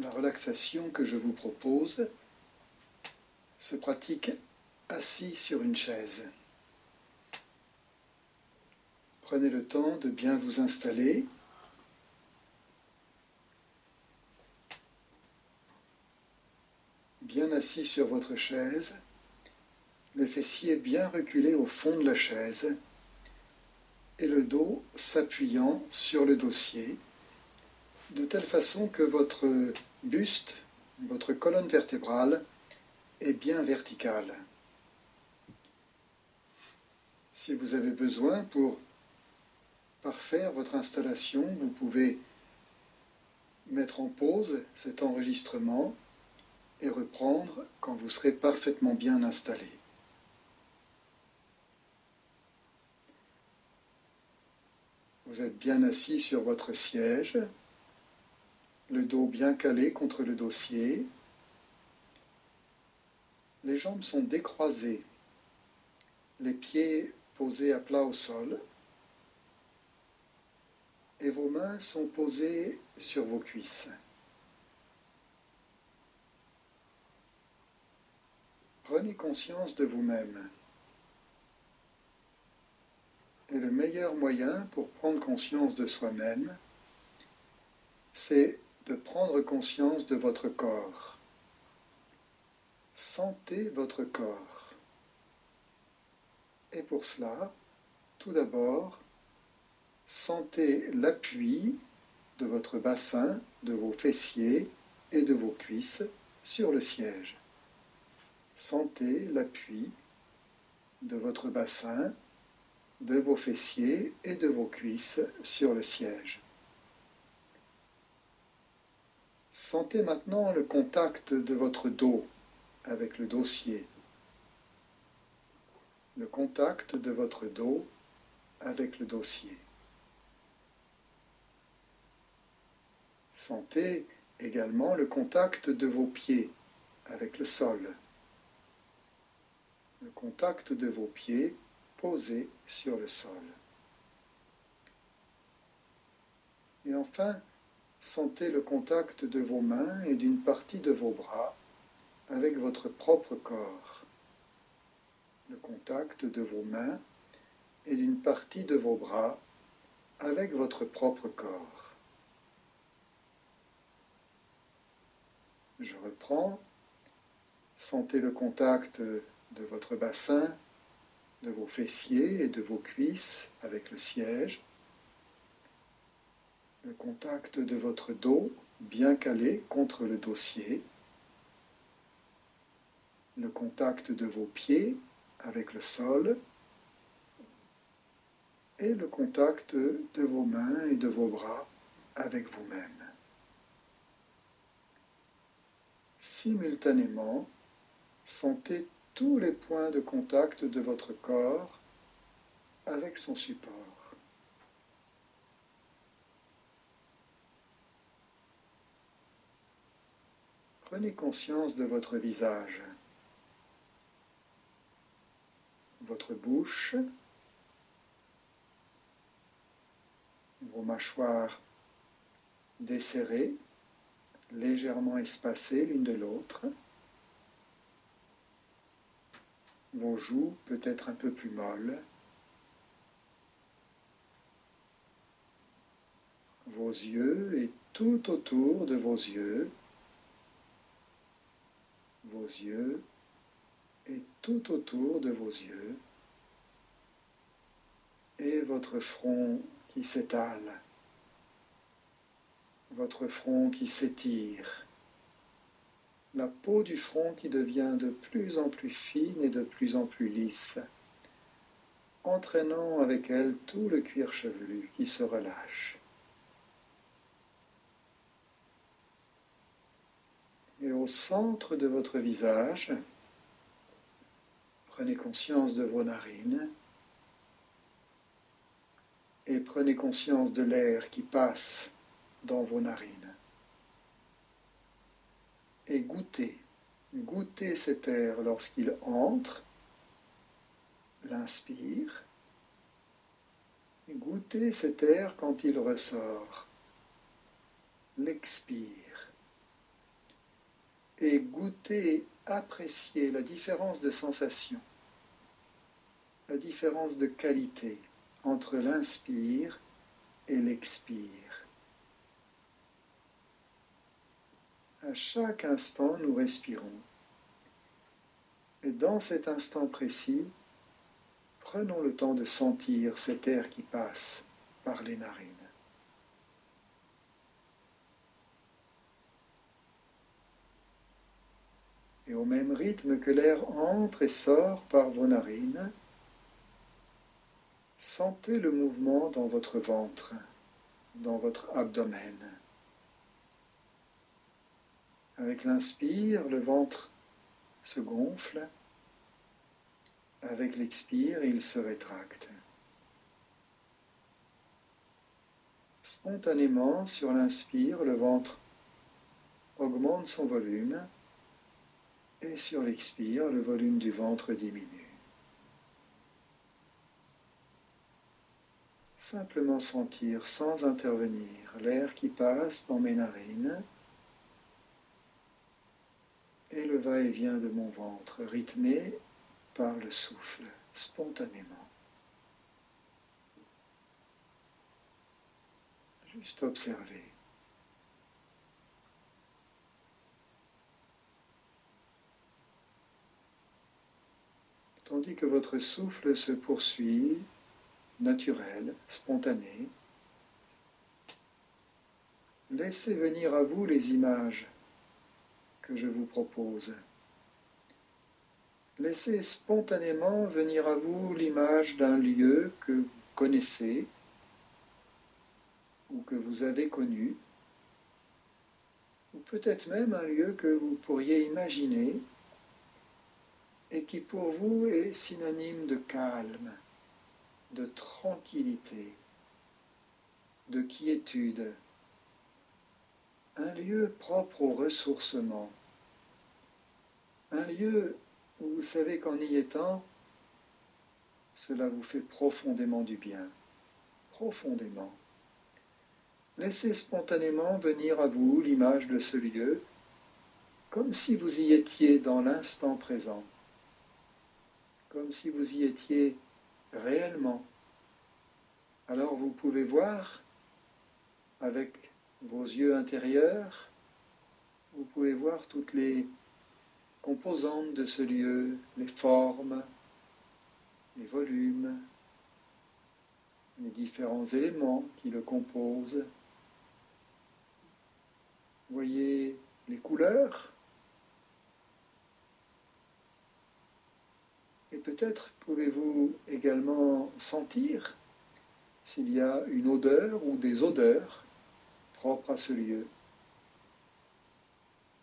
La relaxation que je vous propose se pratique assis sur une chaise. Prenez le temps de bien vous installer. Bien assis sur votre chaise, les fessiers bien reculés au fond de la chaise et le dos s'appuyant sur le dossier, de telle façon que votre buste, votre colonne vertébrale est bien verticale. Si vous avez besoin pour parfaire votre installation, vous pouvez mettre en pause cet enregistrement et reprendre quand vous serez parfaitement bien installé. Vous êtes bien assis sur votre siège, le dos bien calé contre le dossier. Les jambes sont décroisées, les pieds posés à plat au sol et vos mains sont posées sur vos cuisses. Prenez conscience de vous-même. Et le meilleur moyen pour prendre conscience de soi-même, c'est de prendre conscience de votre corps. Sentez votre corps. Et pour cela, tout d'abord, sentez l'appui de votre bassin, de vos fessiers et de vos cuisses sur le siège. Sentez l'appui de votre bassin, de vos fessiers et de vos cuisses sur le siège. Sentez maintenant le contact de votre dos avec le dossier, le contact de votre dos avec le dossier. Sentez également le contact de vos pieds avec le sol, le contact de vos pieds posés sur le sol. Et enfin, sentez le contact de vos mains et d'une partie de vos bras avec votre propre corps. Le contact de vos mains et d'une partie de vos bras avec votre propre corps. Je reprends. Sentez le contact de votre bassin, de vos fessiers et de vos cuisses avec le siège. Le contact de votre dos bien calé contre le dossier. Le contact de vos pieds avec le sol. Et le contact de vos mains et de vos bras avec vous-même. Simultanément, sentez tous les points de contact de votre corps avec son support. Prenez conscience de votre visage, votre bouche, vos mâchoires desserrées, légèrement espacées l'une de l'autre, vos joues peut-être un peu plus molles, vos yeux et tout autour de vos yeux et tout autour de vos yeux, et votre front qui s'étale, votre front qui s'étire, la peau du front qui devient de plus en plus fine et de plus en plus lisse, entraînant avec elle tout le cuir chevelu qui se relâche. Et au centre de votre visage, prenez conscience de vos narines et prenez conscience de l'air qui passe dans vos narines. Et goûtez cet air lorsqu'il entre, l'inspire, et goûtez cet air quand il ressort, l'expire. et goûter, apprécier la différence de sensation, la différence de qualité entre l'inspire et l'expire. À chaque instant, nous respirons. Et dans cet instant précis, prenons le temps de sentir cet air qui passe par les narines. Et au même rythme que l'air entre et sort par vos narines, sentez le mouvement dans votre ventre, dans votre abdomen. Avec l'inspire, le ventre se gonfle. Avec l'expire, il se rétracte. Spontanément, sur l'inspire, le ventre augmente son volume et sur l'expire, le volume du ventre diminue. Simplement sentir, sans intervenir, l'air qui passe dans mes narines et le va-et-vient de mon ventre, rythmé par le souffle, spontanément. Juste observer. Tandis que votre souffle se poursuit, naturel, spontané, laissez venir à vous les images que je vous propose. Laissez spontanément venir à vous l'image d'un lieu que vous connaissez ou que vous avez connu, ou peut-être même un lieu que vous pourriez imaginer et qui pour vous est synonyme de calme, de tranquillité, de quiétude, un lieu propre au ressourcement, un lieu où vous savez qu'en y étant, cela vous fait profondément du bien, profondément. Laissez spontanément venir à vous l'image de ce lieu, comme si vous y étiez dans l'instant présent, comme si vous y étiez réellement. Alors vous pouvez voir avec vos yeux intérieurs, vous pouvez voir toutes les composantes de ce lieu, les formes, les volumes, les différents éléments qui le composent. Voyez les couleurs et peut-être pouvez-vous également sentir s'il y a une odeur ou des odeurs propres à ce lieu.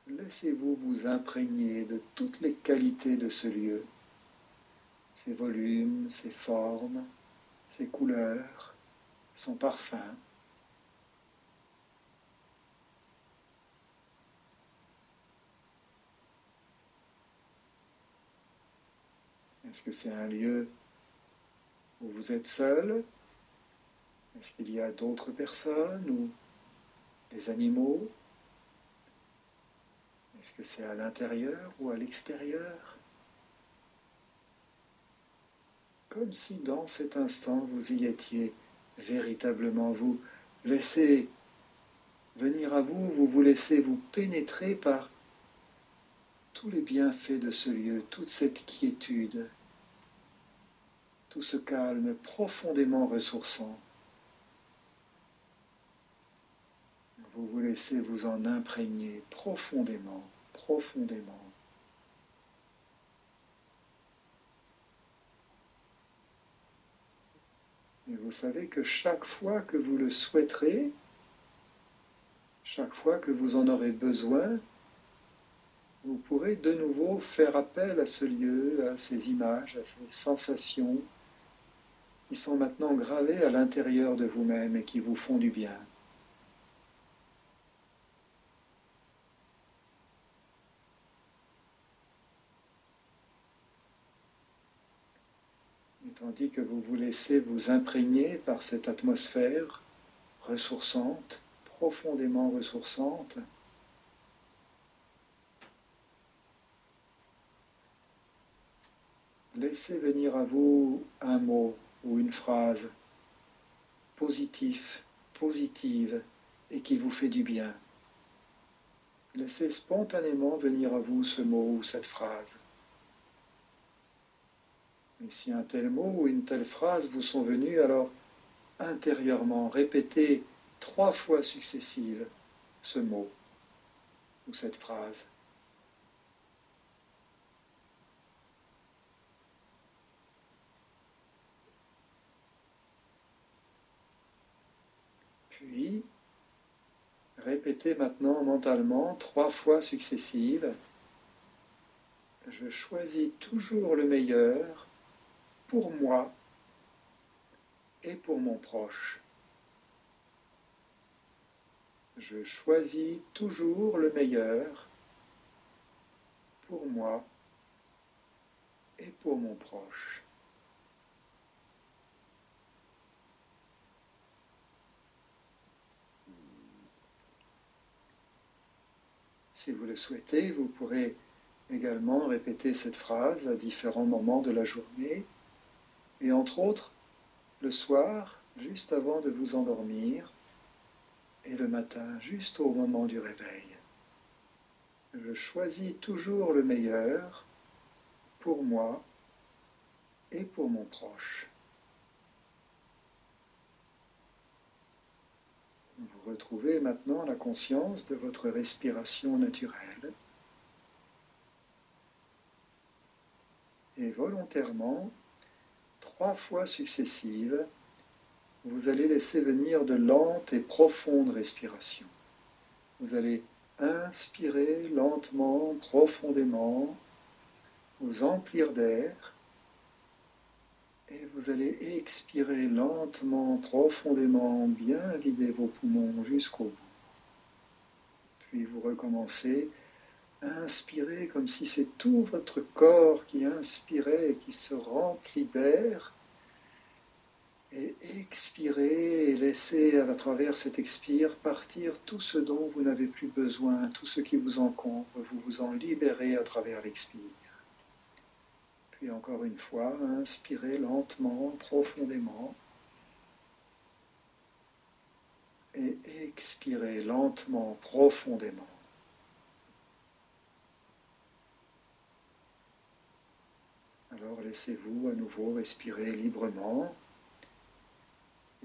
Laissez-vous vous imprégner de toutes les qualités de ce lieu, ses volumes, ses formes, ses couleurs, son parfum. Est-ce que c'est un lieu où vous êtes seul? Est-ce qu'il y a d'autres personnes ou des animaux? Est-ce que c'est à l'intérieur ou à l'extérieur? Comme si dans cet instant vous y étiez véritablement. Vous laissez venir à vous, vous vous laissez vous pénétrer par tous les bienfaits de ce lieu, toute cette quiétude, tout ce calme profondément ressourçant. Vous vous laissez vous en imprégner profondément, profondément. Et vous savez que chaque fois que vous le souhaiterez, chaque fois que vous en aurez besoin, vous pourrez de nouveau faire appel à ce lieu, à ces images, à ces sensations qui sont maintenant gravées à l'intérieur de vous-même et qui vous font du bien. Et tandis que vous vous laissez vous imprégner par cette atmosphère ressourçante, profondément ressourçante, Laissez venir à vous un mot ou une phrase positive et qui vous fait du bien. Laissez spontanément venir à vous ce mot ou cette phrase. Et si un tel mot ou une telle phrase vous sont venus, alors intérieurement répétez 3 fois successives ce mot ou cette phrase. Puis, répétez maintenant mentalement 3 fois successives. Je choisis toujours le meilleur pour moi et pour mon proche. Je choisis toujours le meilleur pour moi et pour mon proche. Si vous le souhaitez, vous pourrez également répéter cette phrase à différents moments de la journée et entre autres le soir, juste avant de vous endormir et le matin, juste au moment du réveil. Je choisis toujours le meilleur pour moi et pour mon proche. Vous retrouvez maintenant la conscience de votre respiration naturelle et volontairement, 3 fois successives, vous allez laisser venir de lentes et profondes respirations. Vous allez inspirer lentement, profondément, vous emplir d'air et vous allez expirer lentement, profondément, bien vider vos poumons jusqu'au bout. Puis vous recommencez, inspirez comme si c'est tout votre corps qui inspirait et qui se remplit d'air. Et expirez et laissez à travers cet expire partir tout ce dont vous n'avez plus besoin, tout ce qui vous encombre, vous vous en libérez à travers l'expire. Puis encore une fois, inspirez lentement, profondément. Et expirez lentement, profondément. Alors laissez-vous à nouveau respirer librement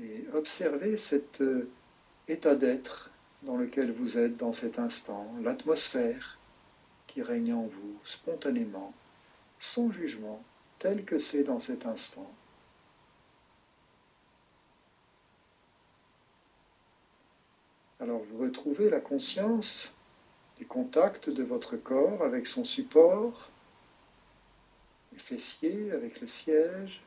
et observez cet état d'être dans lequel vous êtes dans cet instant, l'atmosphère qui règne en vous spontanément, sans jugement, tel que c'est dans cet instant. Alors vous retrouvez la conscience du contact de votre corps avec son support, les fessiers avec le siège,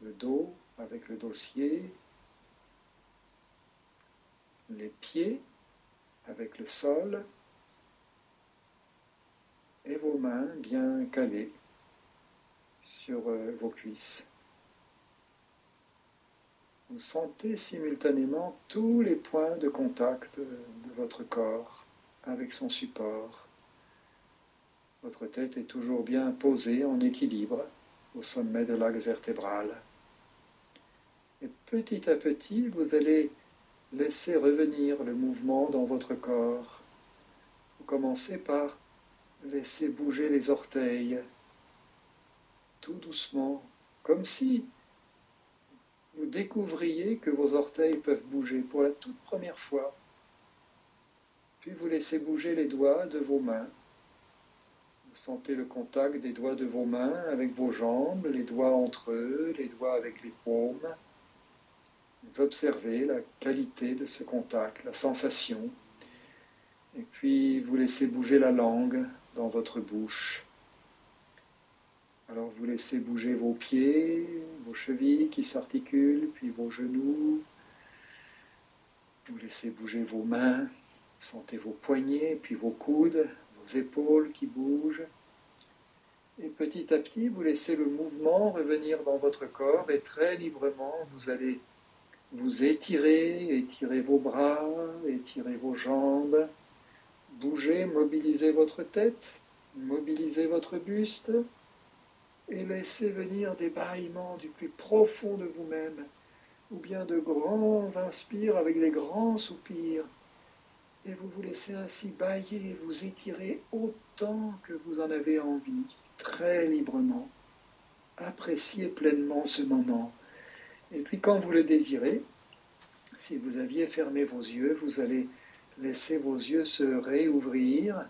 le dos avec le dossier, les pieds avec le sol et vos mains bien calées sur vos cuisses. Vous sentez simultanément tous les points de contact de votre corps avec son support. Votre tête est toujours bien posée en équilibre au sommet de l'axe vértébral. Et petit à petit, vous allez laisser revenir le mouvement dans votre corps. Vous commencez par laisser bouger les orteils, tout doucement, comme si vous découvriez que vos orteils peuvent bouger pour la toute première fois. Puis vous laissez bouger les doigts de vos mains. Vous sentez le contact des doigts de vos mains avec vos jambes, les doigts entre eux, les doigts avec les paumes. Vous observez la qualité de ce contact, la sensation. Et puis vous laissez bouger la langue dans votre bouche. Alors vous laissez bouger vos pieds, vos chevilles qui s'articulent, puis vos genoux. Vous laissez bouger vos mains, sentez vos poignets, puis vos coudes, vos épaules qui bougent. Et petit à petit, vous laissez le mouvement revenir dans votre corps et très librement, vous allez vous étirer, étirer vos bras, étirer vos jambes, bouger, mobiliser votre tête, Mobilisez votre buste et laissez venir des bâillements du plus profond de vous-même, ou bien de grands inspires avec des grands soupirs. Et vous vous laissez ainsi bâiller et vous étirer autant que vous en avez envie, très librement. Appréciez pleinement ce moment. Et puis quand vous le désirez, si vous aviez fermé vos yeux, vous allez laisser vos yeux se réouvrir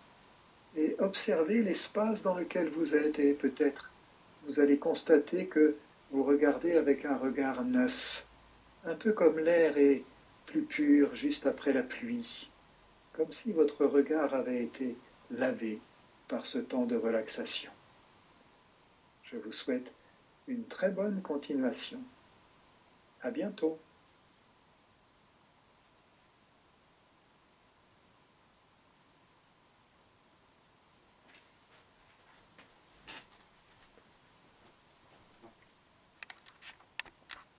et observer l'espace dans lequel vous êtes. Et peut-être vous allez constater que vous regardez avec un regard neuf, un peu comme l'air est plus pur juste après la pluie, comme si votre regard avait été lavé par ce temps de relaxation. Je vous souhaite une très bonne continuation. À bientôt.